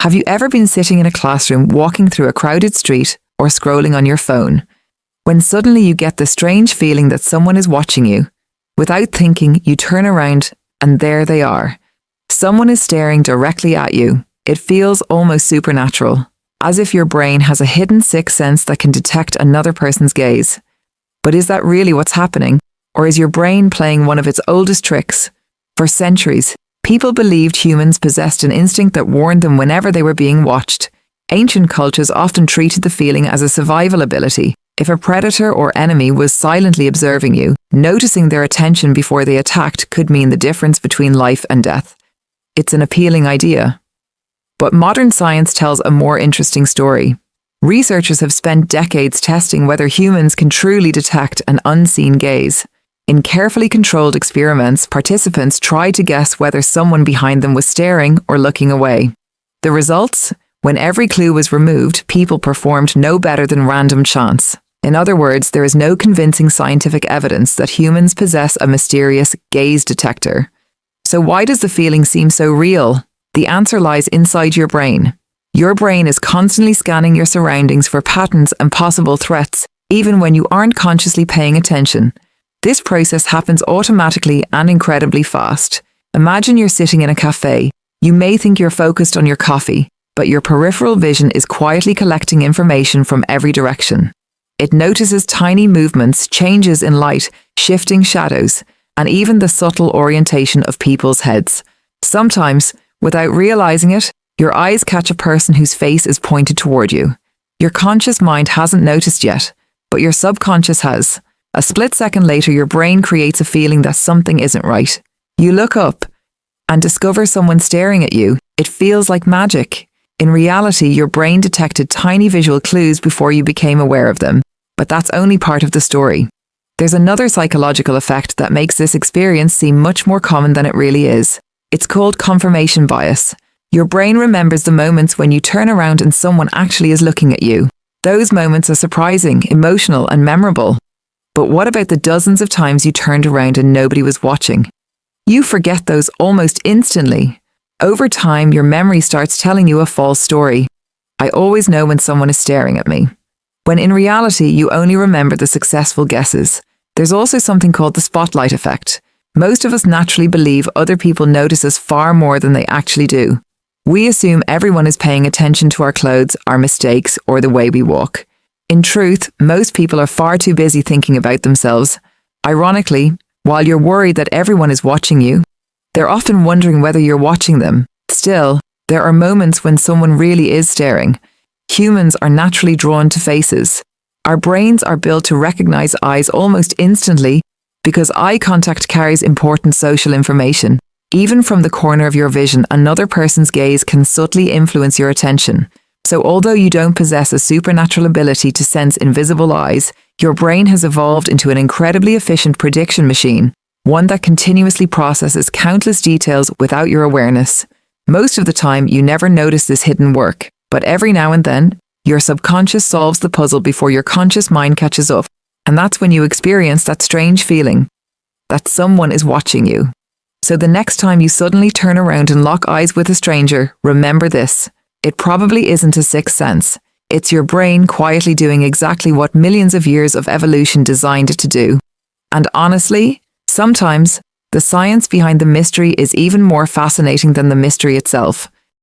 Have you ever been sitting in a classroom, walking through a crowded street, or scrolling on your phone, when suddenly you get the strange feeling that someone is watching you? Without thinking, you turn around, and there they are. Someone is staring directly at you. It feels almost supernatural, as if your brain has a hidden sixth sense that can detect another person's gaze. But is that really what's happening? Or is your brain playing one of its oldest tricks? For centuries, people believed humans possessed an instinct that warned them whenever they were being watched. Ancient cultures often treated the feeling as a survival ability. If a predator or enemy was silently observing you, noticing their attention before they attacked could mean the difference between life and death. It's an appealing idea. But modern science tells a more interesting story. Researchers have spent decades testing whether humans can truly detect an unseen gaze. In carefully controlled experiments, participants tried to guess whether someone behind them was staring or looking away. The results? When every clue was removed, people performed no better than random chance. In other words, there is no convincing scientific evidence that humans possess a mysterious gaze detector. So why does the feeling seem so real? The answer lies inside your brain. Your brain is constantly scanning your surroundings for patterns and possible threats, even when you aren't consciously paying attention. This process happens automatically and incredibly fast. Imagine you're sitting in a cafe. You may think you're focused on your coffee, but your peripheral vision is quietly collecting information from every direction. It notices tiny movements, changes in light, shifting shadows, and even the subtle orientation of people's heads. Sometimes, without realizing it, your eyes catch a person whose face is pointed toward you. Your conscious mind hasn't noticed yet, but your subconscious has. A split second later, your brain creates a feeling that something isn't right. You look up and discover someone staring at you. It feels like magic. In reality, your brain detected tiny visual clues before you became aware of them. But that's only part of the story. There's another psychological effect that makes this experience seem much more common than it really is. It's called confirmation bias. Your brain remembers the moments when you turn around and someone actually is looking at you. Those moments are surprising, emotional, and memorable. But what about the dozens of times you turned around and nobody was watching? You forget those almost instantly. Over time, your memory starts telling you a false story. I always know when someone is staring at me. When in reality, you only remember the successful guesses. There's also something called the spotlight effect. Most of us naturally believe other people notice us far more than they actually do. We assume everyone is paying attention to our clothes, our mistakes, or the way we walk. In truth, most people are far too busy thinking about themselves. Ironically, while you're worried that everyone is watching you, they're often wondering whether you're watching them. Still, there are moments when someone really is staring. Humans are naturally drawn to faces. Our brains are built to recognize eyes almost instantly because eye contact carries important social information. Even from the corner of your vision, another person's gaze can subtly influence your attention. So although you don't possess a supernatural ability to sense invisible eyes, your brain has evolved into an incredibly efficient prediction machine, one that continuously processes countless details without your awareness. Most of the time, you never notice this hidden work, but every now and then, your subconscious solves the puzzle before your conscious mind catches up, and that's when you experience that strange feeling that someone is watching you. So the next time you suddenly turn around and lock eyes with a stranger, remember this. It probably isn't a sixth sense. It's your brain quietly doing exactly what millions of years of evolution designed it to do. And honestly, sometimes, the science behind the mystery is even more fascinating than the mystery itself.